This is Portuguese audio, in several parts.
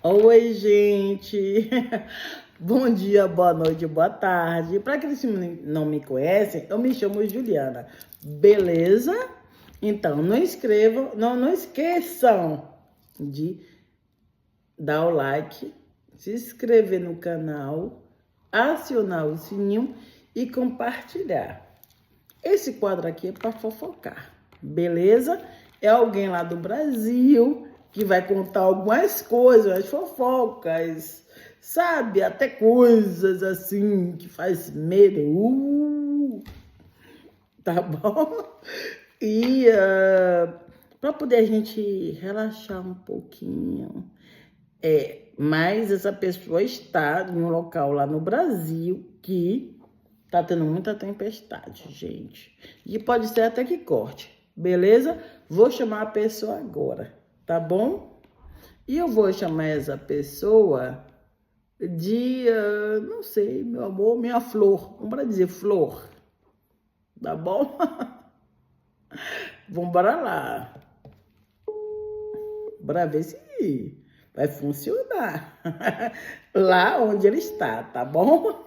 Oi, gente. Bom dia, boa noite, boa tarde. Para aqueles que não me conhecem, eu me chamo Juliana. Beleza? Então, não esqueçam de dar o like, se inscrever no canal, acionar o sininho e compartilhar. Esse quadro aqui é para fofocar, beleza? É alguém lá do Brasil que vai contar algumas coisas, as fofocas, sabe? Até coisas assim que faz medo. Tá bom? E para poder a gente relaxar um pouquinho. Mas essa pessoa está em um local lá no Brasil que tá tendo muita tempestade, gente. E pode ser até que corte, beleza? Vou chamar a pessoa agora, tá bom? E eu vou chamar essa pessoa de, não sei, meu amor, minha flor. Vamos dizer flor, tá bom? Vamos para lá. Bora ver se vai funcionar. Lá onde ele está, tá bom?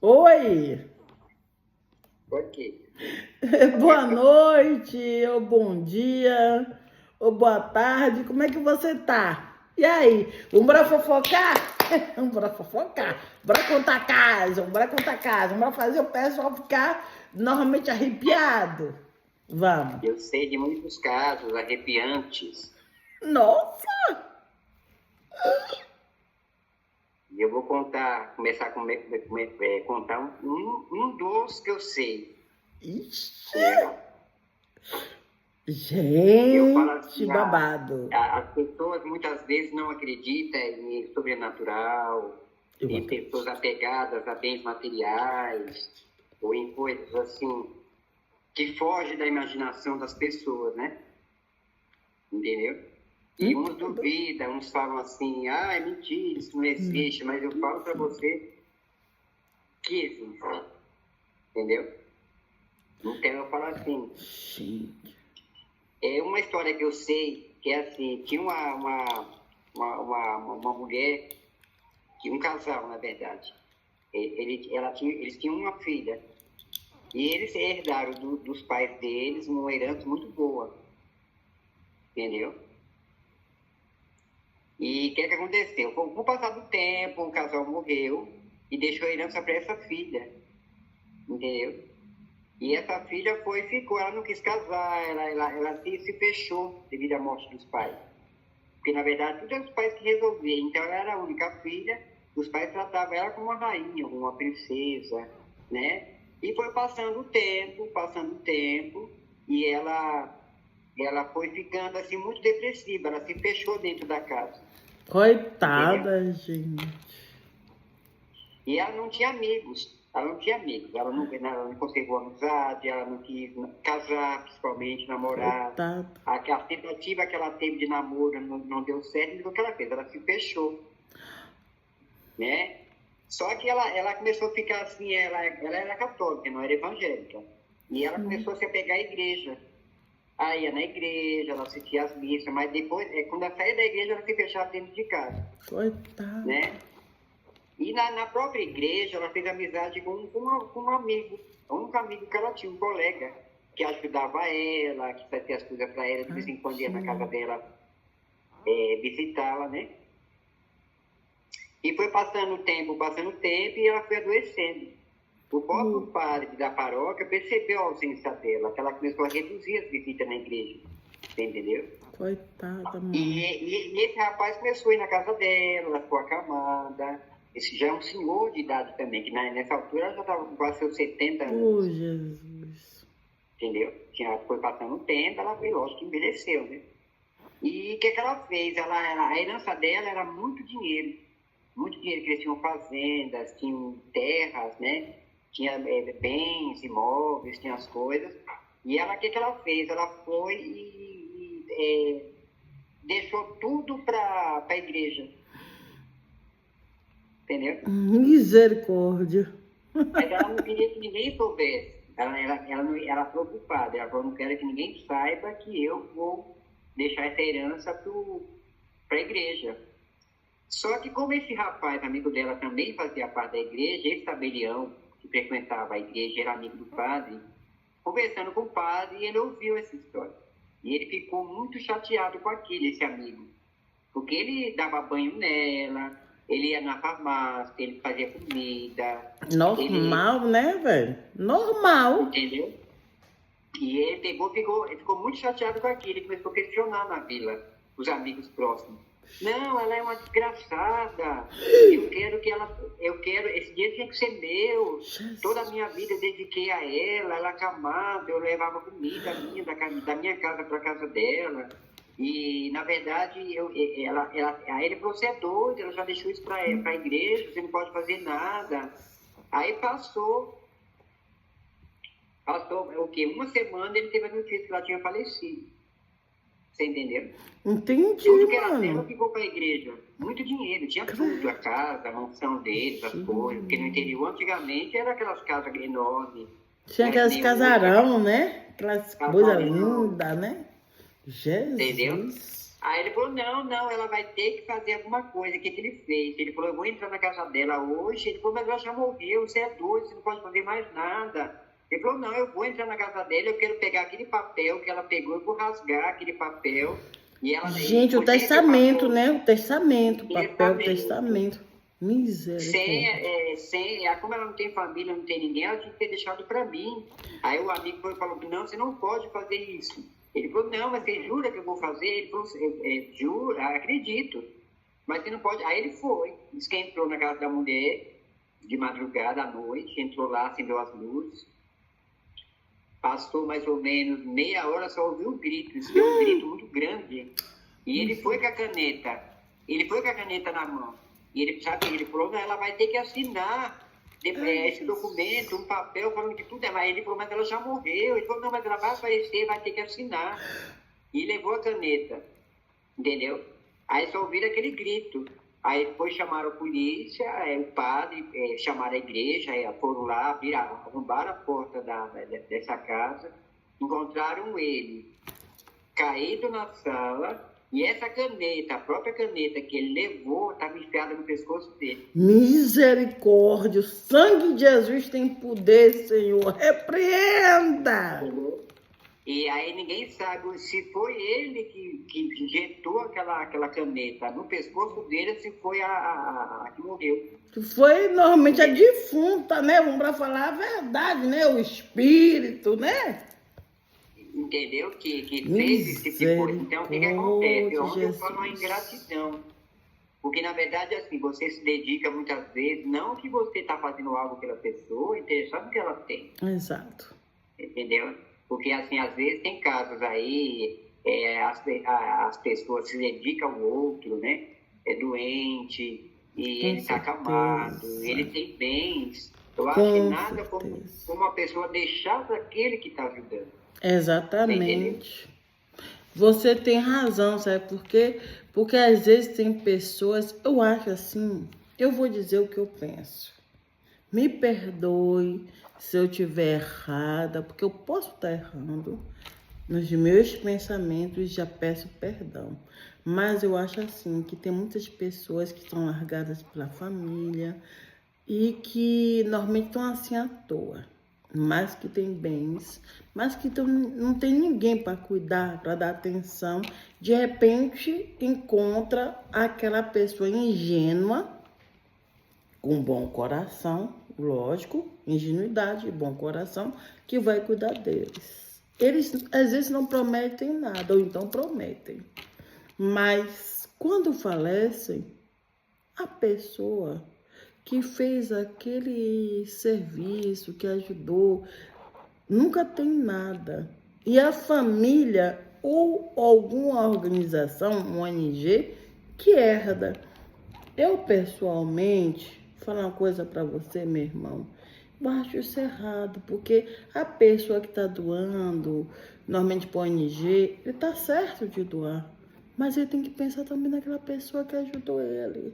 Oi! Ok. Boa noite, ou bom dia, ou boa tarde, como é que você tá? E aí, bora fofocar? Bora fofocar, bora contar caso, bora fazer o pessoal ficar normalmente arrepiado. Vamos. Eu sei de muitos casos arrepiantes Nossa! e eu vou começar a contar um dos que eu sei. Ixi! Entendeu? Eu falo Gente, assim, babado. as pessoas muitas vezes não acreditam em sobrenatural, Eu em acredito. pessoas apegadas a bens materiais, ou em coisas assim, que fogem da imaginação das pessoas, né? Entendeu? E uns duvidam, uns falam assim, é mentira, isso não existe, mas eu falo para você que existe, entendeu? Então eu falo assim, Gente. é uma história que eu sei, que é assim, tinha uma mulher, um casal, na verdade, eles tinham uma filha, e eles herdaram dos pais deles uma herança muito boa, entendeu? E o que aconteceu? Com o passar do tempo, o casal morreu e deixou a herança para essa filha, entendeu? E essa filha ficou, ela não quis casar, ela se fechou devido à morte dos pais. Porque, na verdade, tudo é os pais que resolviam. Então, ela era a única filha, os pais tratavam ela como uma rainha, como uma princesa, né? E foi passando o tempo, e ela foi ficando, assim, muito depressiva, ela se fechou dentro da casa, entendeu? Coitada, gente. E ela não tinha amigos, ela não conservou amizade, ela não quis casar, principalmente, namorar. Coitada. A tentativa que ela teve de namoro não deu certo, então o que ela fez? Ela se fechou, né? Só que ela começou a ficar assim, ela era católica, não era evangélica. E ela começou a se apegar à igreja. Aí ia na igreja, ela assistia às missas, mas depois, quando ela saía da igreja, ela se fechava dentro de casa, Coitada. né? E na própria igreja, ela fez amizade com um amigo, o único amigo que ela tinha, um colega, que ajudava ela, que fazia as coisas para ela, de vez em quando ia na casa dela visitá-la, né? E foi passando o tempo, e ela foi adoecendo. O próprio padre da paróquia percebeu a ausência dela, que ela começou a reduzir as visitas na igreja, você entendeu? Coitada, mãe. E esse rapaz começou a ir na casa dela, ela ficou acamada. Esse já é um senhor de idade também, que nessa altura ela já estava com quase seus 70 Oh, anos, Jesus. entendeu? Foi passando o tempo, ela foi, lógico, que envelheceu, né? E o que ela fez? A herança dela era muito dinheiro, que eles tinham fazendas, tinham terras, né? Tinha bens, imóveis, tinha as coisas. E ela, o que ela fez? Ela foi e deixou tudo para a igreja. Entendeu? Misericórdia. Mas ela não queria que ninguém soubesse. Ela ficou preocupada. Ela falou, não quero que ninguém saiba que eu vou deixar essa herança para a igreja. Só que como esse rapaz, amigo dela, também fazia parte da igreja, esse tabelião, que frequentava a igreja, era amigo do padre, conversando com o padre, ele ouviu essa história. E ele ficou muito chateado com aquilo, esse amigo. Porque ele dava banho nela, ele ia na farmácia, ele fazia comida. Normal, né, velho? Normal. Entendeu? E ele ele ficou muito chateado com aquilo. Ele começou a questionar na vila, os amigos próximos. Não, ela é uma desgraçada. Esse dia tinha que ser meu. Toda a minha vida eu dediquei a ela, ela acamada, eu levava comida minha, da minha casa para a casa dela. E, na verdade, aí ele falou, você é doido, ela já deixou isso para a igreja, você não pode fazer nada. Aí passou o quê? Uma semana ele teve a notícia que ela tinha falecido. Você entendeu? Entendi, Tudo que era dela mano. ficou para a igreja. Muito dinheiro, tinha tudo, a casa, a mansão deles, as coisas. Porque no interior, antigamente, era aquelas casas enormes. Tinha aquelas casarão, né? Aquelas coisas lindas, né? Jesus. Entendeu? Aí ele falou, não, ela vai ter que fazer alguma coisa. O que ele fez? Ele falou, eu vou entrar na casa dela hoje. Ele falou, mas ela já morreu, você é doido, você não pode fazer mais nada. Ele falou, não, eu vou entrar na casa dela, eu quero pegar aquele papel que ela pegou, eu vou rasgar aquele papel. E ela, gente, o testamento, né? O testamento, o papel do testamento. Misericórdia. Como ela não tem família, não tem ninguém, ela tinha que ter deixado para mim. Aí o amigo falou, não, você não pode fazer isso. Ele falou, não, mas você jura que eu vou fazer? Ele falou, jura, acredito. Mas você não pode. Aí ele foi, disse que entrou na casa da mulher, de madrugada, à noite, entrou lá, acendeu as luzes. Passou mais ou menos meia hora, só ouviu um grito, isso foi um grito muito grande. E ele foi com a caneta, na mão. E ele falou, não, ela vai ter que assinar esse documento, um papel falando que tudo é mais. Ele falou, mas ela já morreu. Ele falou, não, mas ela vai aparecer, vai ter que assinar. E levou a caneta, entendeu? Aí só ouviram aquele grito. Aí depois chamaram a polícia, o padre, chamaram a igreja, foram lá, arrombaram a porta dessa casa, encontraram ele caído na sala, e essa caneta, a própria caneta que ele levou, estava enfiada no pescoço dele. Misericórdia, o sangue de Jesus tem poder, Senhor, repreenda! E aí ninguém sabe se foi ele que injetou aquela caneta no pescoço dele, se foi a que morreu. Foi normalmente a defunta, né? Vamos para falar a verdade, né? O espírito, né? Entendeu? Que fez esse tipo de coisa. Então, o que acontece? Onde eu falo uma ingratidão. Porque, na verdade, assim, você se dedica muitas vezes, não que você está fazendo algo pela pessoa, interessado no que ela tem. Exato. Entendeu? Porque, assim, às vezes tem casos aí, as pessoas se dedicam ao outro, né? É doente, e ele está acamado, ele tem bens. Eu acho que nada como uma pessoa deixar para aquele que está ajudando. Exatamente. Você tem razão, sabe por quê? Porque às vezes tem pessoas, eu acho assim, eu vou dizer o que eu penso. Me perdoe se eu estiver errada, porque eu posso estar errando. Nos meus pensamentos já peço perdão. Mas eu acho assim, que tem muitas pessoas que estão largadas pela família e que normalmente estão assim à toa. Mas que tem bens, mas que não tem ninguém para cuidar, para dar atenção. De repente, encontra aquela pessoa ingênua, com bom coração, lógico, ingenuidade e bom coração, que vai cuidar deles. Eles, às vezes, não prometem nada, ou então prometem. Mas, quando falecem, a pessoa que fez aquele serviço, que ajudou, nunca tem nada. E a família ou alguma organização, um ONG, que herda. Eu, pessoalmente, vou falar uma coisa para você, meu irmão, eu acho isso errado, porque a pessoa que está doando, normalmente para o ONG, ele está certo de doar, mas ele tem que pensar também naquela pessoa que ajudou ele.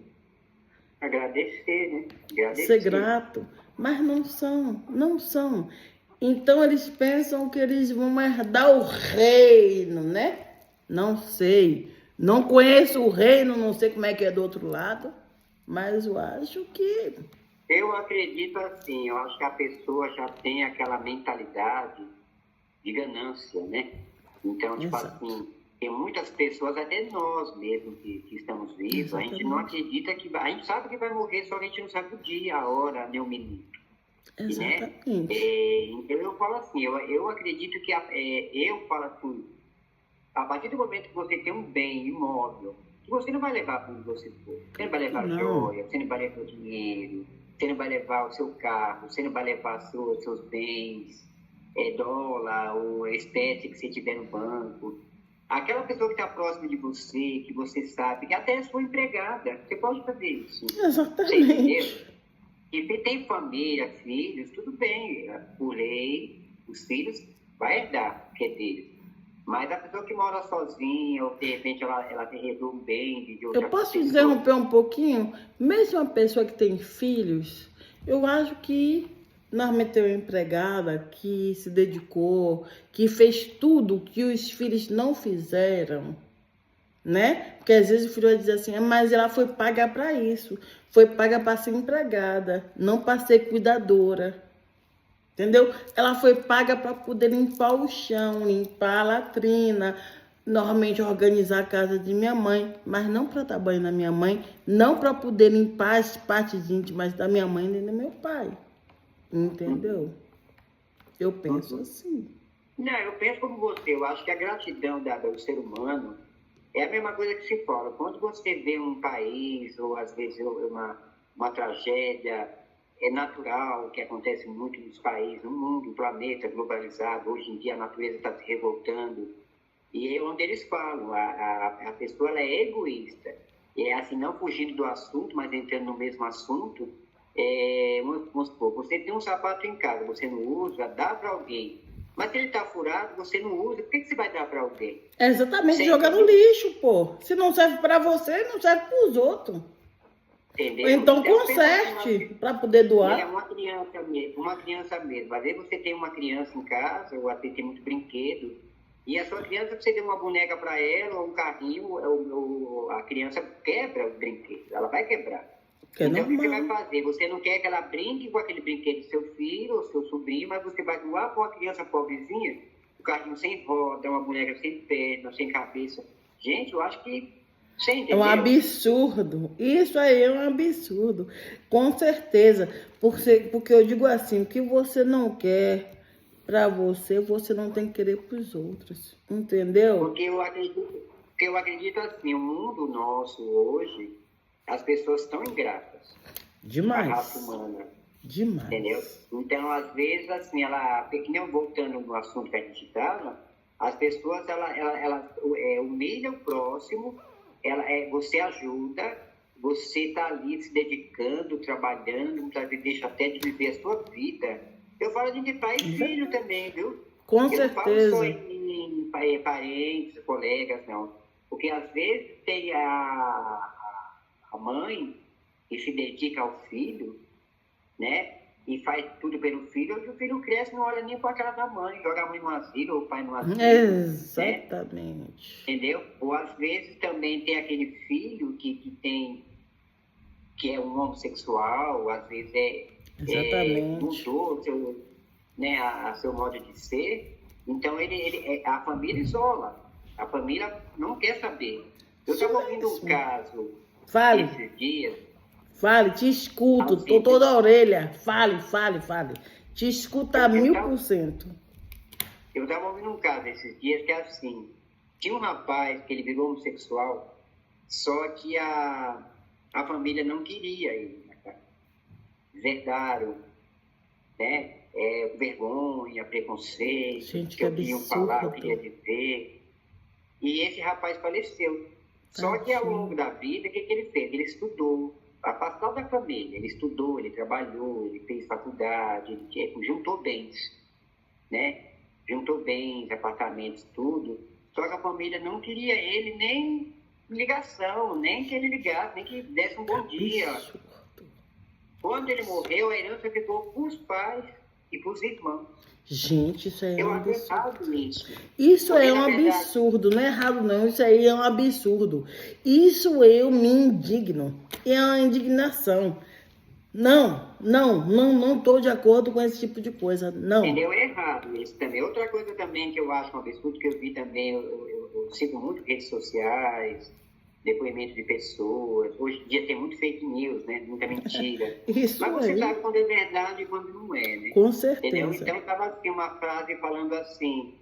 Agradecer, né? Agradecer. Ser grato, mas não são. Então eles pensam que eles vão herdar o reino, né? Não sei. Não conheço o reino, não sei como é que é do outro lado, mas eu acho que... Eu acredito assim, eu acho que a pessoa já tem aquela mentalidade de ganância, né? Então, tipo Exato. assim, tem muitas pessoas, até nós mesmos que estamos vivos, a gente não Exatamente. acredita que... A gente sabe que vai morrer, só que a gente não sabe o dia, a hora, nem o minuto. E, né? Exatamente. Então eu falo assim, eu acredito que eu falo assim, a partir do momento que você tem um bem imóvel, que você não vai levar para onde você for. Você não vai Claro que levar não. joia, você não vai levar dinheiro, você não vai levar o seu carro, você não vai levar seus bens, dólar ou espécie que você tiver no banco. Aquela pessoa que está próxima de você, que você sabe, que até é sua empregada, você pode fazer isso. Você entendeu? Exatamente. E se tem família, filhos, tudo bem. Por lei, os filhos vai herdar, que é deles. Mas a pessoa que mora sozinha, ou de repente ela herdou um bem de Eu outra posso pessoa, interromper um pouquinho? Mesmo uma pessoa que tem filhos, eu acho que normalmente tem uma empregada que se dedicou, que fez tudo que os filhos não fizeram, né? Porque às vezes o filho vai dizer assim, mas ela foi paga para isso, foi paga para ser empregada, não para ser cuidadora. Entendeu? Ela foi paga para poder limpar o chão, limpar a latrina, normalmente organizar a casa de minha mãe, mas não para dar banho na minha mãe, não para poder limpar as partes íntimas da minha mãe nem do meu pai. uhum, Entendeu? Eu penso uhum. assim. Não, eu penso como você. Eu acho que a gratidão do ser humano é a mesma coisa que se fala. Quando você vê um país, ou às vezes uma tragédia natural, que acontece muito nos países, no mundo, no planeta globalizado, hoje em dia a natureza está se revoltando, e é onde eles falam, a pessoa ela é egoísta. E é assim, não fugindo do assunto, mas entrando no mesmo assunto, vamos supor, você tem um sapato em casa, você não usa, dá para alguém. Mas se ele está furado, você não usa, por que você vai dar para alguém? É exatamente Você jogar no entendeu? lixo, pô. Se não serve para você, não serve para os outros. Ou Entendeu? então Então, pensa assim, conserte para poder né, doar. uma criança mesmo. Às vezes você tem uma criança em casa, ou até tem muito brinquedo, e a sua criança, você deu uma boneca para ela, ou um carrinho, a criança quebra o brinquedo, ela vai quebrar. Que é Então, o que você vai normal. fazer? Você não quer que ela brinque com aquele brinquedo do seu filho ou seu sobrinho, mas você vai doar para uma criança pobrezinha, o carrinho sem roda, uma boneca sem perna, sem cabeça. Gente, eu acho que você É um entendeu? absurdo. Isso aí é um absurdo. Com certeza. Porque eu digo assim, o que você não quer para você, você não tem que querer para os outros. Entendeu? Porque eu acredito assim, o mundo nosso hoje, as pessoas estão ingratas, a raça Demais. humana, entendeu? Demais. Então, às vezes, assim, que nem voltando no assunto que a gente estava, as pessoas, humilham o próximo, você ajuda, você está ali se dedicando, trabalhando, muitas vezes deixa até de viver a sua vida. Eu falo de pai e filho Exatamente. também, viu? Com Eu não falo só certeza. em parentes, colegas, não. Porque às vezes tem a mãe que se dedica ao filho, né? E faz tudo pelo filho, hoje o filho cresce, não olha nem para a cara da mãe, joga a mãe no asilo, ou o pai no asilo, né? Exatamente. Entendeu? Ou às vezes também tem aquele filho que é um homossexual, às vezes Exatamente. mudou né, seu modo de ser, então a família isola, a família não quer saber. Eu Isso estava ouvindo um mesmo. caso Fale. esses dias, Fale, te escuto, tô assim, toda a orelha. Fale, fale, fale. Te escuta a eu 1000%. estava ouvindo um caso esses dias que é assim, tinha um rapaz que ele virou homossexual, só que a família não queria ele, né? Verdaram, né? Vergonha, preconceito, Gente, que que eu queria falar, eu queria absurdo. dizer. E esse rapaz faleceu. Só que ao longo Tadinho. da vida, o que ele fez? Ele estudou, afastado da família. Ele estudou, ele trabalhou, ele fez faculdade, ele juntou bens, né? Juntou bens, apartamentos, tudo. Só que a família não queria ele nem ligação, nem que ele ligasse, nem que desse um bom dia. Absurdo. Quando ele morreu, a herança ficou para os pais e para os irmãos. Gente, isso aí é Eu um acho absurdo. errado isso. Isso Porque, é um na verdade, absurdo, não é errado não, isso aí é um absurdo. Isso eu me indigno, é uma indignação. Não estou de acordo com esse tipo de coisa, não. entendeu? É errado isso também. Outra coisa também que eu acho um absurdo, que eu vi também, eu sigo muito redes sociais, depoimentos de pessoas. Hoje em dia tem muito fake news, né? Muita mentira. Isso Mas você aí, sabe quando é verdade e quando não é, né? com Entendeu? certeza. Então estava assim, uma frase falando assim,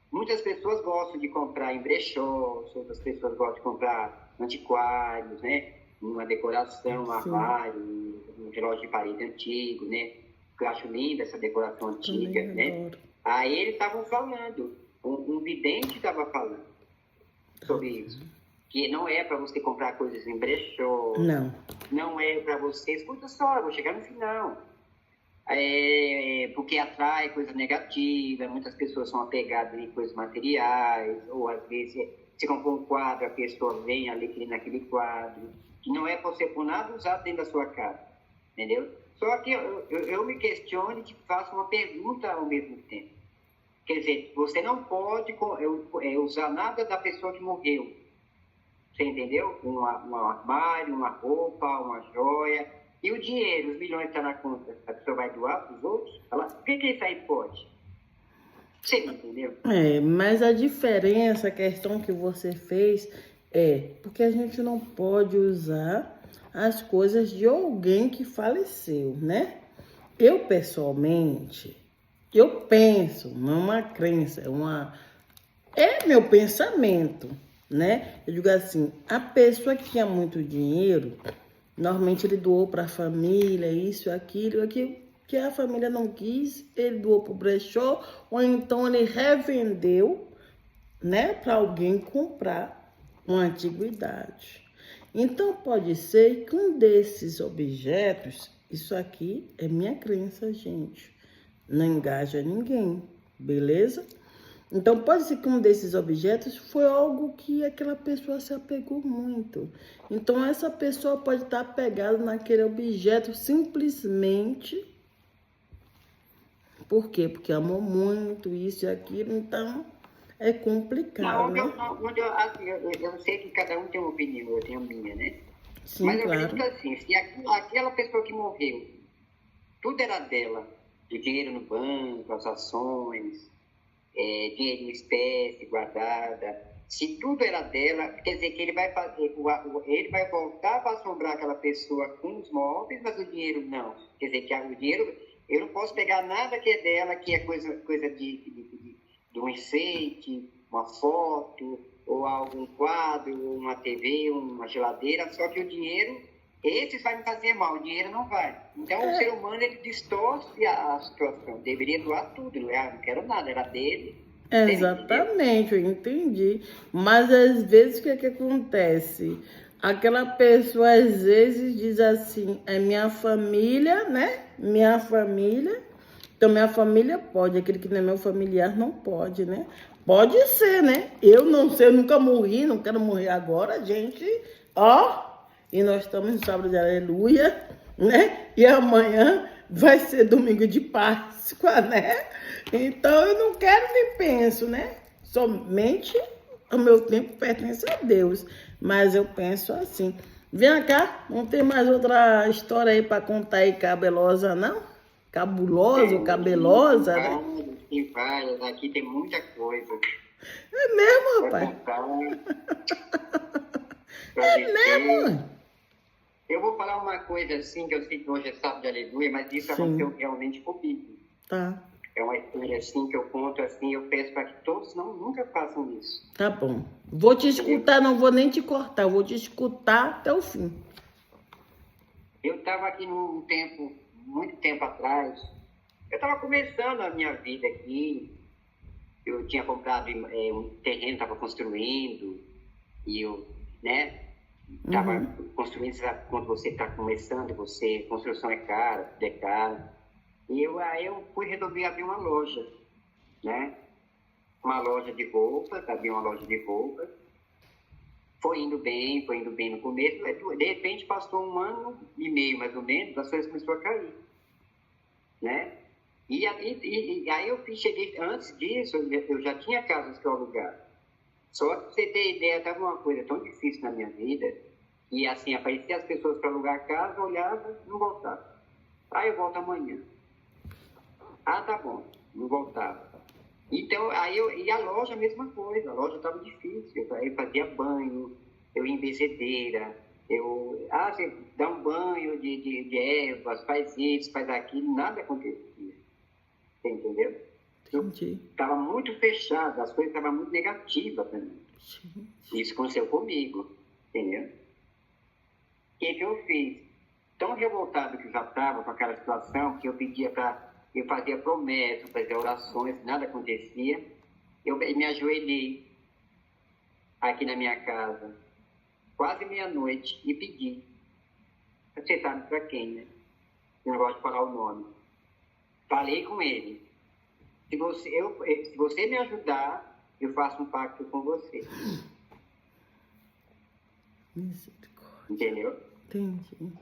muitas pessoas gostam de comprar em brechós, outras pessoas gostam de comprar antiquários, né? Uma decoração, um Sim. armário, um relógio de parede antigo, né? Eu acho linda essa decoração antiga, Também né? adoro. Aí eles estavam falando, um vidente estava falando sobre isso, que não é para você comprar coisas em brechó, Não. não é para você, escuta só, eu vou chegar no final, porque atrai coisa negativa, muitas pessoas são apegadas em coisas materiais, ou às vezes você compra um quadro, a pessoa vem ali naquele quadro, que não é para você por nada usar dentro da sua casa, entendeu? Só que eu me questiono e te faço uma pergunta ao mesmo tempo. Quer dizer, você não pode usar nada da pessoa que morreu. Você entendeu? Um armário, uma roupa, uma joia. E o dinheiro, os milhões que estão na conta, a pessoa vai doar para os outros? O que isso aí pode? Você entendeu? Mas a diferença, a questão que você fez porque a gente não pode usar as coisas de alguém que faleceu, né? Eu, pessoalmente, eu penso, não é uma crença, é meu pensamento, né? Eu digo assim, a pessoa que tinha muito dinheiro, normalmente ele doou para a família, isso, aquilo, que a família não quis, ele doou para o brechó, ou então ele revendeu, né, para alguém comprar uma antiguidade. Então pode ser que um desses objetos, isso aqui é minha crença, gente, não engaja ninguém, beleza? Então pode ser que um desses objetos foi algo que aquela pessoa se apegou muito. Então essa pessoa pode estar apegada naquele objeto simplesmente por quê? Porque amou muito isso e aquilo, então é complicado, né? Eu sei que cada um tem uma opinião, eu tenho a minha, né? Sim, Mas eu claro. acredito assim, se aquela pessoa que morreu, tudo era dela, o dinheiro no banco, as ações, dinheiro em espécie guardada, se tudo era dela, quer dizer que ele vai fazer, ele vai voltar para assombrar aquela pessoa com os móveis, mas o dinheiro não. Quer dizer que o dinheiro, eu não posso pegar nada que é dela, que é coisa de um enfeite, uma foto, ou algum quadro, ou uma TV, uma geladeira, só que o dinheiro, esses vai me fazer mal, o dinheiro não vai. Então o ser humano, ele distorce a situação, deveria doar tudo, não quero nada, era dele. Exatamente, eu entendi. Mas às vezes o que acontece? Aquela pessoa às vezes diz assim, é minha família, né? Minha família. Então minha família pode, aquele que não é meu familiar não pode, né? Pode ser, né? Eu não sei, eu nunca morri, não quero morrer agora, gente. Ó, e nós estamos no sábado de aleluia, né? E amanhã vai ser domingo de Páscoa, né? Então eu não quero nem penso, né? Somente o meu tempo pertence a Deus. Mas eu penso assim. Vem cá, não tem mais outra história aí para contar aí cabelosa, não? Cabulosa ou cabelosa, né? Tem várias, aqui tem muita coisa. É mesmo, rapaz? É mesmo? Eu vou falar uma coisa assim, que eu sei que hoje é sábado de aleluia, mas isso aconteceu realmente comigo. Tá. É uma história assim que eu conto assim, eu peço para que todos nunca façam isso. Tá bom. Vou te escutar, não vou nem te cortar, vou te escutar até o fim. Eu estava aqui muito tempo atrás, eu estava começando a minha vida aqui, eu tinha comprado um terreno, estava construindo, e eu, né, estava construindo, sabe, quando você está começando, construção é cara, tudo é caro. E aí eu resolvi abrir uma loja, né? Uma loja de roupas, abri uma loja de roupas. Foi indo bem no começo. De repente passou 1 ano e meio, mais ou menos, as coisas começaram a cair, né? E aí eu cheguei, antes disso, eu já tinha casas que eu alugava. Só que você ter ideia, estava uma coisa tão difícil na minha vida, e assim, apareciam as pessoas para alugar a casa, olhava, não voltava. Ah, eu volto amanhã. Ah, tá bom, não voltava. Então, e a loja, a mesma coisa, a loja estava difícil, eu fazia banho, eu ia em benzedeira, você dá um banho de ervas, faz isso, faz aquilo, nada acontecia, você entendeu? Entendi. Estava muito fechado, as coisas estavam muito negativas para mim. Isso aconteceu comigo, entendeu? O que eu fiz? Tão revoltado que eu já estava com aquela situação, que eu pedia eu fazia promessas, fazia orações, nada acontecia. Eu me ajoelhei aqui na minha casa, quase meia-noite, e pedi. Você sabe para quem, né? Eu não gosto de falar o nome. Falei com ele. Se você me ajudar, eu faço um pacto com você. Misericórdia. Entendeu? Entendi.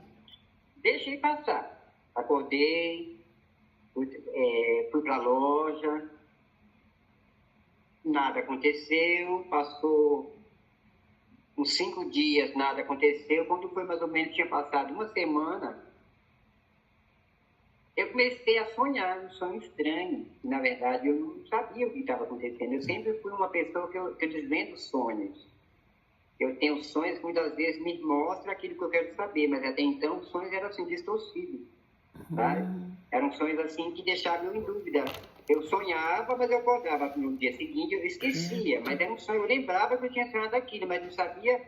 Deixei passar. Acordei, fui para a loja, nada aconteceu, passou uns 5 dias, nada aconteceu. Quando foi mais ou menos, tinha passado uma semana, eu comecei a sonhar um sonho estranho. Na verdade, eu não sabia o que estava acontecendo. Eu sempre fui uma pessoa que eu desvendo sonhos. Eu tenho sonhos que muitas vezes me mostram aquilo que eu quero saber, mas até então os sonhos eram assim, distorcidos. Sabe? Eram sonhos assim que deixavam eu em dúvida. Eu sonhava, mas eu acordava no dia seguinte, eu esquecia. Mas era um sonho, eu lembrava que eu tinha sonhado aquilo, mas não sabia.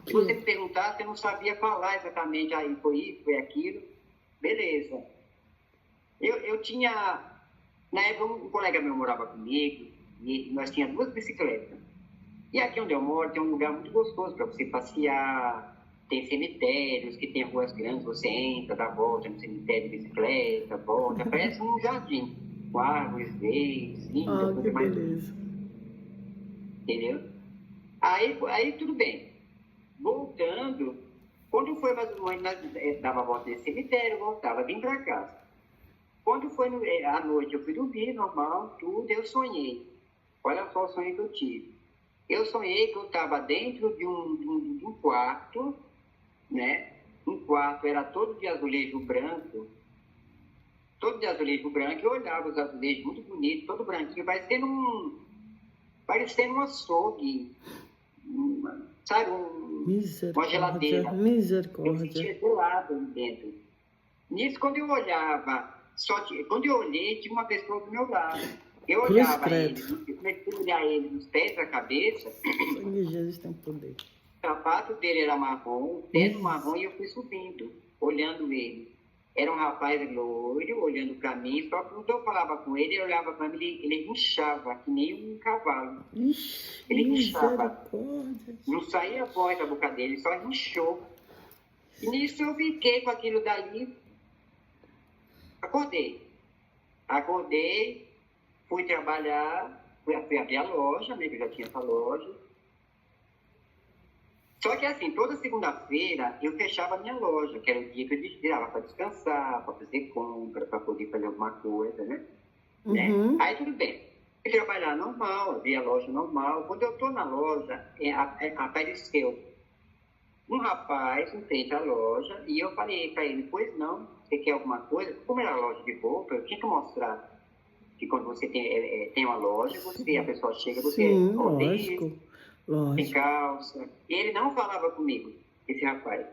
Se você me perguntasse, eu não sabia falar exatamente. Aí foi isso, foi aquilo. Beleza. Eu tinha, na época, um colega meu morava comigo, e nós tínhamos 2 bicicletas. E aqui onde eu moro tem um lugar muito gostoso para você passear, tem cemitérios, que tem ruas grandes, você entra, dá volta no cemitério de bicicleta, volta, parece um jardim, com árvores verdes, linda, Ah, que beleza. Entendeu? Aí tudo bem. Voltando, quando foi mais ou menos, dava a volta nesse cemitério, voltava, vim para casa. Quando foi à noite, eu fui dormir, normal, tudo, eu sonhei. Olha só o sonho que eu tive. Eu sonhei que eu estava dentro de um quarto, né? Um quarto era todo de azulejo branco, e eu olhava os azulejos muito bonitos, todo branquinho, parecendo um açougue, sabe? Uma geladeira. Eu Misericórdia. sentia gelado ali dentro. Nisso, quando eu olhava, quando eu olhei, tinha uma pessoa do meu lado. Eu olhava ele, eu comecei a olhar ele dos pés à cabeça. Sangue de Jesus tem poder. O sapato dele era marrom, o terno marrom, e eu fui subindo, olhando ele. Era um rapaz loiro, olhando para mim, só que quando eu falava com ele, ele olhava para mim, ele inchava, que nem um cavalo. Ixi, Ele inchava. misericórdia. Não saía voz da boca dele, só inchou. E nisso eu fiquei com aquilo dali. Acordei, fui trabalhar, fui abrir a loja, né, que eu já tinha essa loja. Só que assim, toda segunda-feira eu fechava a minha loja, que era o dia que eu tirava para descansar, para fazer compra, para poder fazer alguma coisa, né? Uhum. Aí tudo bem. Fui trabalhar normal, abri a loja normal. Quando eu estou na loja, apareceu um rapaz em frente à loja e eu falei para ele, pois não, você quer alguma coisa? Como era a loja de roupa, eu tinha que mostrar que quando você tem uma loja, a pessoa chega, você lógico. tem calça. E ele não falava comigo, esse rapaz.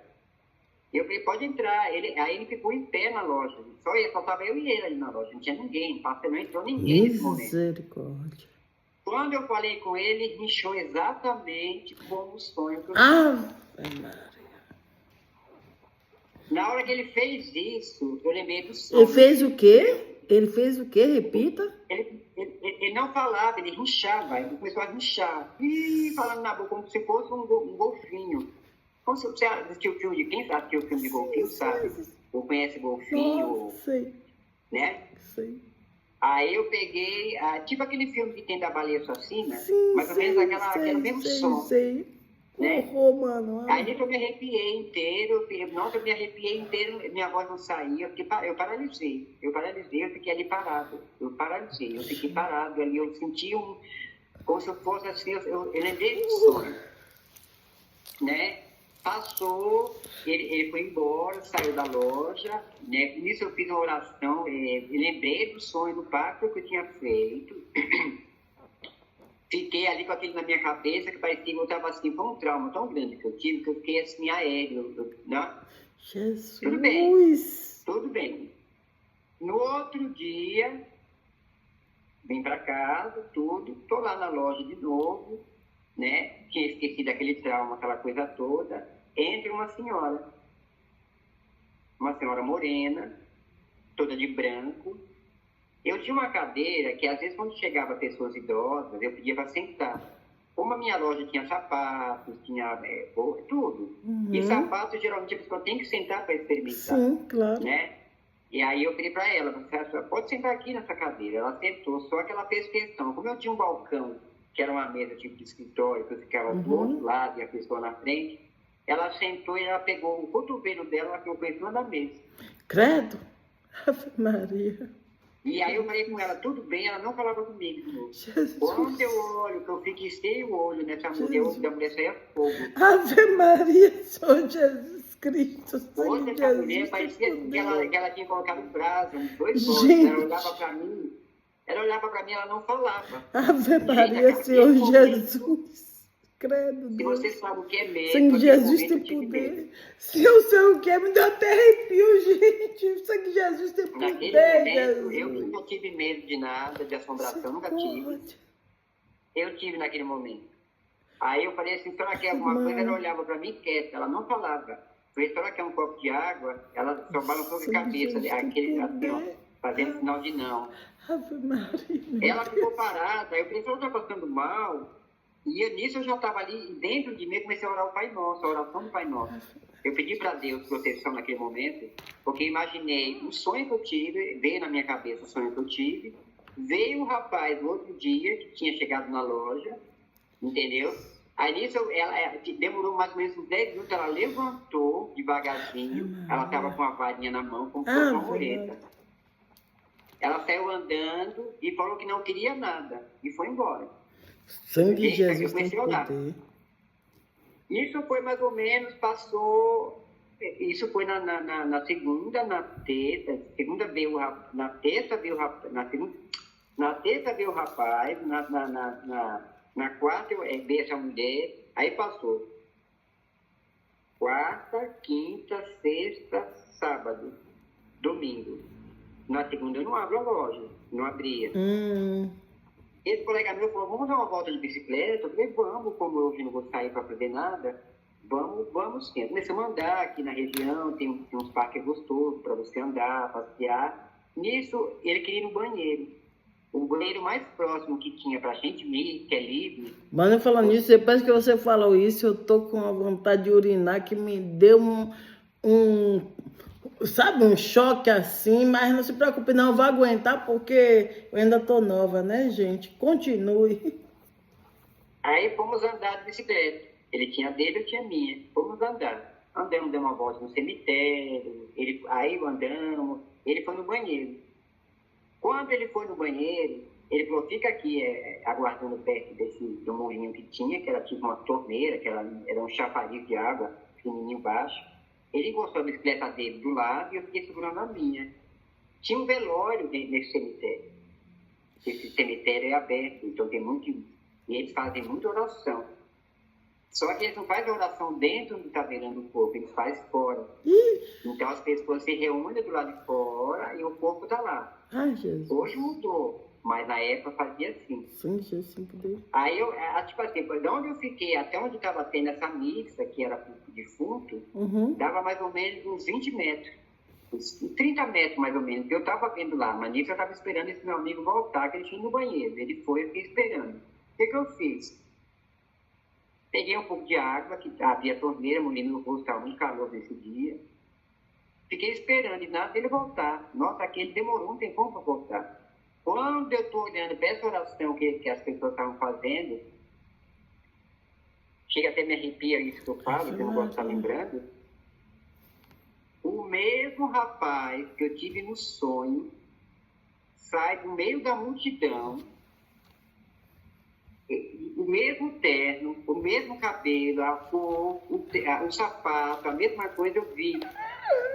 Eu falei, pode entrar. Aí ele ficou em pé na loja. Só estava eu e ele ali na loja, não tinha ninguém, não entrou ninguém nesse momento. Misericórdia. Quando eu falei com ele, ele inchou exatamente como o sonho que eu tive. Na hora que ele fez isso, eu lembrei do sonho. Ele fez o quê? Repita. Ele não falava, ele rinchava, ele começou a rinchar. E falando na boca como se fosse um golfinho. Como se você assistiu o filme de quem assistiu o filme de golfinho, sabe? Ou conhece golfinho, Sei. né? Sei. Aí eu peguei, tipo aquele filme que tem da baleia assassina, mais ou menos aquele mesmo som. Sei. né? horror, mano. Aí nisso eu me arrepiei inteiro, nossa, eu me arrepiei inteiro, minha voz não saía, eu paralisei, eu fiquei ali parado, eu paralisei, eu fiquei parado ali, eu senti como se eu fosse assim, eu lembrei do sonho, né? Passou, ele foi embora, saiu da loja, né? Nisso eu fiz uma oração, lembrei do sonho do pacto que eu tinha feito. Fiquei ali com aquilo na minha cabeça, que parecia que eu estava assim, foi um trauma tão grande que eu tive, que eu fiquei assim, aéreo, né? Jesus. Tudo bem. No outro dia, vim para casa, tudo, tô lá na loja de novo, né? Tinha esquecido aquele trauma, aquela coisa toda. Entra uma senhora morena, toda de branco. Eu tinha uma cadeira que, às vezes, quando chegava pessoas idosas, eu pedia para sentar. Como a minha loja tinha sapatos, tinha tudo. E sapatos, geralmente, a pessoa tem que sentar para experimentar. Sim, claro. Né? E aí eu pedi para ela, pode sentar aqui nessa cadeira. Ela sentou, só que ela fez questão. Como eu tinha um balcão, que era uma mesa tipo de escritório, que eu ficava do outro lado e a pessoa na frente, ela sentou e ela pegou o cotovelo dela, ela colocou em cima da mesa. Credo. Ave Maria. E aí eu falei com ela, tudo bem, ela não falava comigo de novo. Jesus. Quando eu olho, que eu fiquei o olho nessa mulher, da mulher saía fogo. Ave Maria, Senhor Jesus Cristo. Hoje essa mulher parecia que ela tinha colocado um braço, uns 2 bolsos. Gente. Ela olhava pra mim, ela não falava. Ave Maria, Senhor Jesus. Credo, Se Deus. você sabe o que é medo, Sangue de Jesus tem eu tive medo. poder. Se eu sei o que é, me dá até arrepio, gente. Sangue de Jesus tem Naquele poder, momento, eu Jesus. nunca tive medo de nada, de assombração, nunca tive. Eu tive naquele momento. Aí eu falei assim, será que é alguma coisa? Ela olhava pra mim quieta, ela não falava. Eu falei, será que é um copo de água? Ela só balançou a cabeça, aquele assim, ó, fazendo sinal de não. Ave Maria. Ela ficou parada, eu pensei, ela tá passando mal. E nisso eu já estava ali, dentro de mim, eu comecei a orar o Pai Nosso, a oração do Pai Nosso. Eu pedi para Deus proteção naquele momento, porque imaginei um sonho que eu tive, veio na minha cabeça o sonho que eu tive, veio um rapaz no outro dia, que tinha chegado na loja, entendeu? Aí nisso, ela demorou mais ou menos uns 10 minutos, ela levantou devagarzinho, ela estava com a varinha na mão, como se fosse uma mureta. Ela saiu andando e falou que não queria nada, e foi embora. Sangue de Jesus tem poder. Isso foi mais ou menos, passou. Isso foi na segunda, na terça. Segunda veio na terça veio o rapaz. Na terça veio o rapaz. Na quarta veio essa mulher. Aí passou. Quarta, quinta, sexta, sábado, domingo. Na segunda eu não abro a loja. Não abria. Esse colega meu falou, vamos dar uma volta de bicicleta? Eu falei, vamos, como hoje não vou sair para fazer nada, vamos sim. Comecei a andar aqui na região, tem uns parques gostosos para você andar, passear. Nisso, ele queria ir no banheiro. O banheiro mais próximo que tinha pra gente ir, que é livre. Mano, falando nisso, depois que você falou isso, eu tô com a vontade de urinar, que me deu sabe, um choque assim, mas não se preocupe, não, eu vou aguentar, porque eu ainda tô nova, né, gente? Continue. Aí fomos andar de bicicleta. Ele tinha a dele, eu tinha a minha. Fomos andar. Andamos, demos uma volta no cemitério, aí andamos, ele foi no banheiro. Quando ele foi no banheiro, ele falou, fica aqui aguardando perto do moinho que tinha, que era tipo uma torneira, que era um chafariz de água, pequenininho embaixo. Ele encostou a bicicleta dele do lado e eu fiquei segurando a minha. Tinha um velório nesse cemitério. Esse cemitério é aberto, então tem muito... E eles fazem muita oração. Só que eles não fazem oração dentro do tabernáculo do corpo, eles fazem fora. Então as pessoas se reúnem do lado de fora e o corpo está lá. Ai, Jesus. Hoje mudou, mas na época fazia assim. Sim, Jesus, sem poder. Aí eu, tipo assim, de onde eu fiquei até onde estava tendo essa missa, que era para o defunto, dava mais ou menos uns 20 metros. Uns 30 metros mais ou menos, que eu estava vendo lá, mas nisso eu estava esperando esse meu amigo voltar, que ele tinha ido no banheiro. Ele foi, eu fiquei esperando. O que eu fiz? Peguei um pouco de água, que havia torneira, molhei no rosto, estava muito calor nesse dia. Fiquei esperando, e nada dele voltar. Nossa, aquele demorou um tempão para voltar. Quando eu estou olhando para essa oração que as pessoas estavam fazendo, chega até me arrepia isso que eu falo, que eu não gosto de estar lembrando. O mesmo rapaz que eu tive no sonho sai do meio da multidão, o mesmo terno, o mesmo cabelo, a cor, o sapato, a mesma coisa eu vi.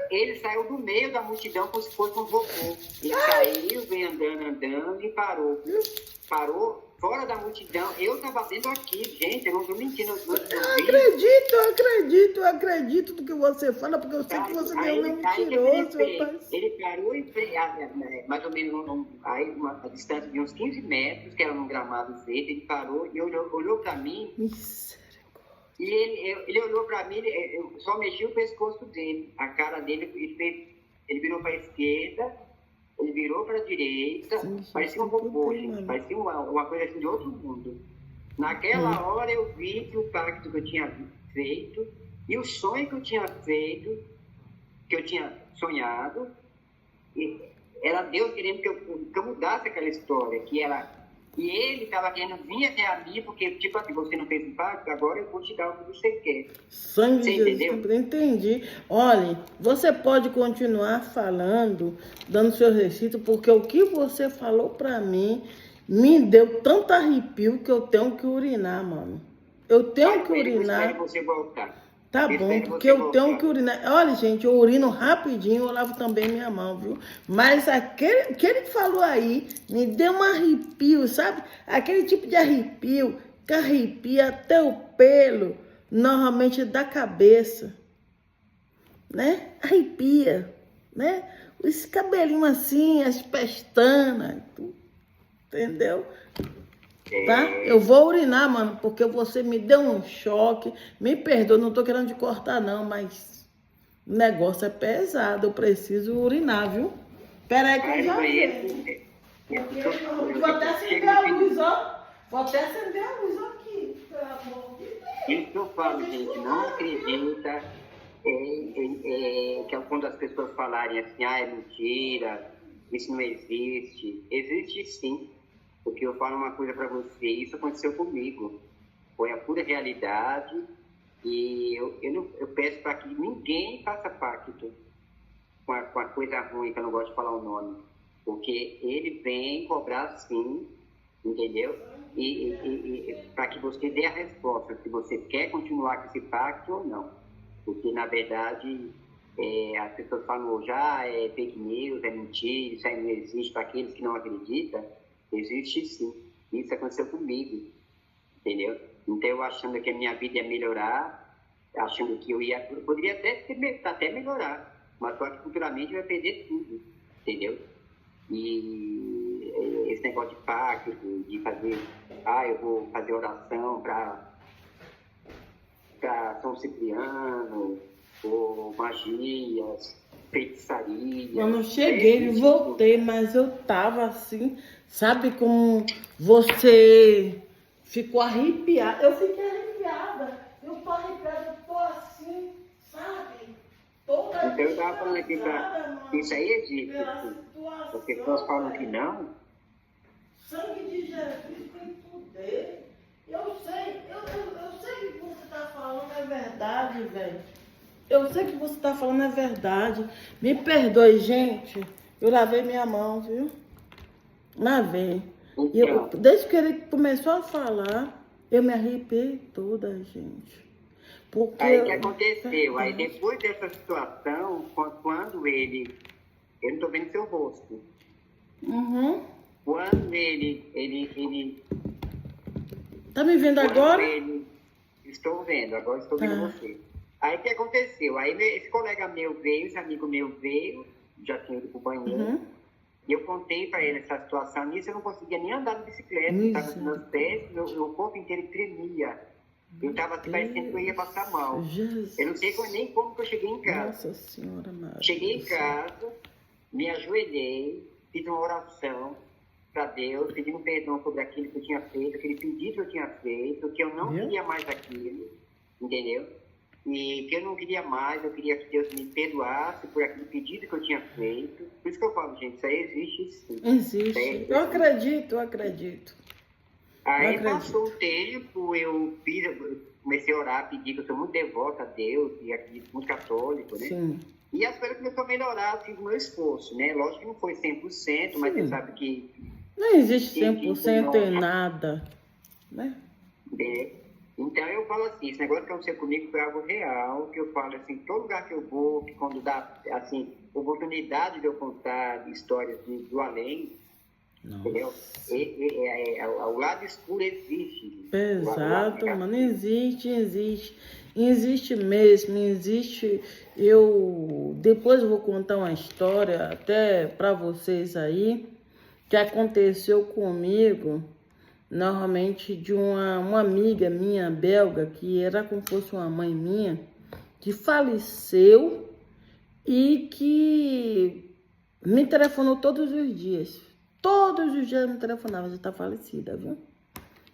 Ele saiu do meio da multidão como se fosse um robô. Ele saiu, veio andando e parou. Parou fora da multidão. Eu estava vendo aqui, gente, eu não estou mentindo. Eu acredito no que você fala, porque eu sei que você não é mentiroso, rapaz. Ele parou em mais ou menos uma distância de uns 15 metros, que era num gramado verde. Ele parou e olhou para mim. E ele olhou para mim, eu só mexi o pescoço dele, a cara dele, ele virou para a esquerda, ele virou para a direita, parecia um robô, gente, parecia uma coisa assim de outro mundo. Naquela hora eu vi que o pacto que eu tinha feito e o sonho que eu tinha feito, que eu tinha sonhado, era Deus querendo que eu mudasse aquela história, que era... E ele estava querendo vir até a mim, porque, tipo assim, você não fez impacto, agora eu vou te dar o que você quer. Sangue você de Jesus, entendeu? Entendi. Olha, você pode continuar falando, dando seu recito, porque o que você falou pra mim me deu tanto arrepio que eu tenho que urinar, mano. Eu tenho que urinar. Eu espero você voltar. Tá bom, porque eu tenho que urinar. Olha, gente, eu urino rapidinho, eu lavo também minha mão, viu? Mas aquele que ele falou aí me deu um arrepio, sabe? Aquele tipo de arrepio que arrepia até o pelo, normalmente da cabeça, né? Arrepia, né? Esse cabelinho assim, as pestanas, entendeu? Tá? Eu vou urinar, mano, porque você me deu um choque. Me perdoa, não tô querendo te cortar, não, mas o negócio é pesado. Eu preciso urinar, viu? Pera aí que eu já venho. Vou até acender a luz, ó. Vou até acender a luz aqui. Pelo amor de Deus. Isso que eu falo, gente, não acredita que quando as pessoas falarem assim, é mentira, isso não existe. Existe sim. Porque eu falo uma coisa para você, isso aconteceu comigo. Foi a pura realidade. E eu peço para que ninguém faça pacto com a coisa ruim, que eu não gosto de falar o nome. Porque ele vem cobrar sim, entendeu? E para que você dê a resposta, se você quer continuar com esse pacto ou não. Porque, na verdade, as pessoas falam já é fake news, é mentira, isso aí não existe. Para aqueles que não acreditam, existe sim. Isso aconteceu comigo, entendeu? Então, eu achando que a minha vida ia melhorar, achando que eu poderia até melhorar, mas só que futuramente eu ia perder tudo, entendeu? E esse negócio de pacto, de fazer, eu vou fazer oração para São Cipriano, ou magias, feitiçaria. Quando eu cheguei e voltei, mas eu tava assim, sabe como você ficou arrepiada? Eu fiquei arrepiada. Eu tô arrepiada, eu tô assim, sabe? Toda então eu tava falando aqui que isso aí existe. As pessoas falam que não. Sangue de Jesus tem poder. Eu sei que o que você tá falando é verdade, velho. Eu sei que o que você tá falando é verdade. Me perdoe, gente. Eu lavei minha mão, viu? Lavei. Então, Desde que ele começou a falar, eu me arrepiei toda, gente. Porque aí o que aconteceu? Aí depois dessa situação, quando ele... Eu não tô vendo seu rosto. Uhum. Quando ele Tá me vendo agora? Estou vendo, agora estou vendo você. Aí o que aconteceu? Aí esse colega meu veio, esse amigo meu veio, já tinha ido pro banheiro, e eu contei para ele essa situação. Nisso eu não conseguia nem andar de bicicleta, estava com meus pés, meu corpo inteiro tremia. Eu estava parecendo que eu ia passar mal. Jesus. Eu não sei nem como que eu cheguei em casa. Nossa Senhora, Maria. Cheguei em casa, me ajoelhei, fiz uma oração para Deus, pedindo perdão sobre aquilo que eu tinha feito, aquele pedido que eu tinha feito, que eu não queria mais aquilo, entendeu? E que eu não queria mais, eu queria que Deus me perdoasse por aquele pedido que eu tinha feito. Por isso que eu falo, gente, isso aí existe sim. Existe. Eu acredito. Aí passou o tempo, comecei a orar, pedir, que eu sou muito devoto a Deus e acredito muito católico, né? Sim. E as coisas começaram a melhorar, assim, o meu esforço, né? Lógico que não foi 100%, mas Sim. você sabe que... Não existe que 100% em nada, né? Então eu falo assim, esse negócio que aconteceu comigo foi algo real, que eu falo assim, todo lugar que eu vou, que quando dá, assim, oportunidade de eu contar histórias do além, entendeu? O lado escuro existe. Exato, mano, existe mesmo, existe. Depois eu vou contar uma história até para vocês aí, que aconteceu comigo, normalmente de uma amiga minha belga, que era como se fosse uma mãe minha, que faleceu e que me telefonou todos os dias. Todos os dias me telefonava, já tá falecida, viu?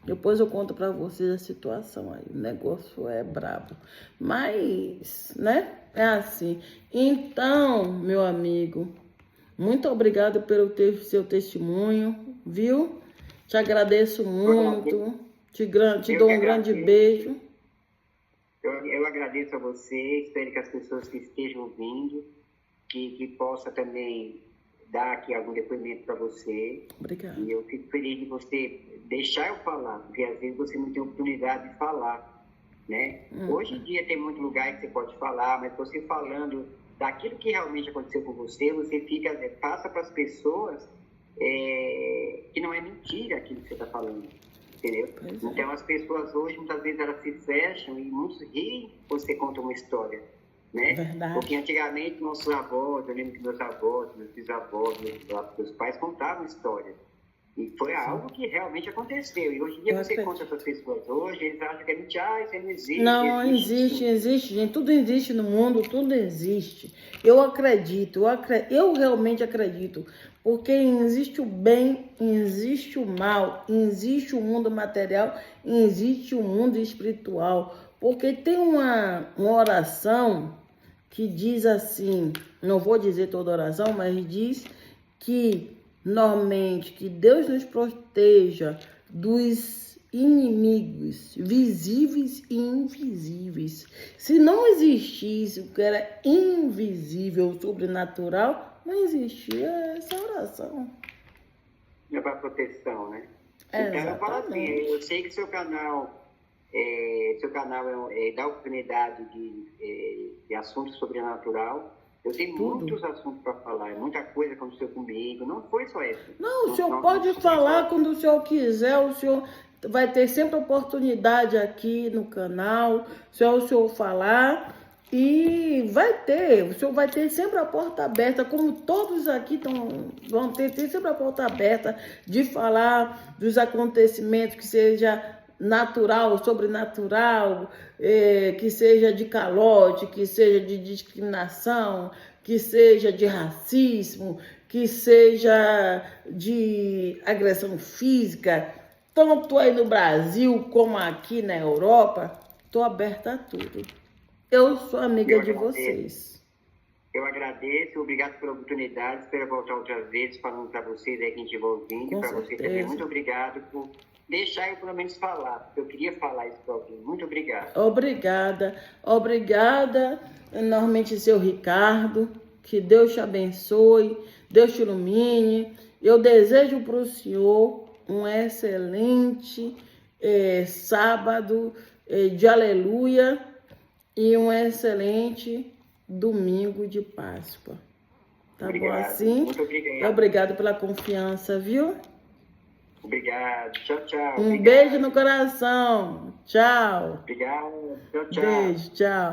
Depois eu conto pra vocês a situação aí. O negócio é brabo. Mas, né? É assim. Então, meu amigo, muito obrigado pelo seu testemunho, viu? Te agradeço muito. Te dou um grande beijo. Eu agradeço a você. Espero que as pessoas que estejam ouvindo, que possa também dar aqui algum depoimento para você. Obrigada. E eu fico feliz de você deixar eu falar, porque às vezes você não tem oportunidade de falar, né? Hoje em dia tem muito lugar que você pode falar, mas você falando daquilo que realmente aconteceu com você, você passa para as pessoas que não é mentira aquilo que você está falando, entendeu? Então as pessoas hoje, muitas vezes, elas se fecham e muitos riem quando você conta uma história, né? Verdade. Porque antigamente nossos avós, eu lembro que meus avós, meus bisavós, meus pais contavam histórias. E foi algo que realmente aconteceu. E hoje em dia você conta para as pessoas hoje, eles acham que é mentira, isso aí não existe. Não, existe, gente. Tudo existe no mundo, tudo existe. Eu acredito, eu realmente acredito. Porque existe o bem, existe o mal, existe o mundo material, existe o mundo espiritual. Porque tem uma oração que diz assim, não vou dizer toda oração, mas diz que normalmente que Deus nos proteja dos inimigos visíveis e invisíveis. Se não existisse o que era invisível, sobrenatural, não existia essa oração. É para proteção, né? Então eu falo assim, eu sei que seu canal dá oportunidade de assuntos sobrenatural. Eu tenho muitos assuntos para falar, muita coisa aconteceu comigo, não foi só isso. Não, o senhor pode falar quando o senhor quiser, o senhor vai ter sempre oportunidade aqui no canal, o senhor falar e o senhor vai ter sempre a porta aberta, como todos aqui vão ter sempre a porta aberta de falar dos acontecimentos que seja natural, sobrenatural, que seja de calote, que seja de discriminação, que seja de racismo, que seja de agressão física, tanto aí no Brasil como aqui na Europa, estou aberta a tudo. Eu sou amiga de vocês. Eu agradeço, obrigado pela oportunidade, espero voltar outras vezes falando para vocês aí que a gente vai ouvindo, para você também, muito obrigado por deixar eu pelo menos falar. Eu queria falar isso para alguém. Muito obrigado. Obrigada enormemente, seu Ricardo. Que Deus te abençoe, Deus te ilumine. Eu desejo para o senhor um excelente sábado de aleluia e um excelente domingo de Páscoa. Tá obrigado, bom assim? Muito obrigado. Obrigado pela confiança, viu? Obrigado. Tchau. Beijo no coração. Tchau. Obrigado. Tchau. Beijo, tchau.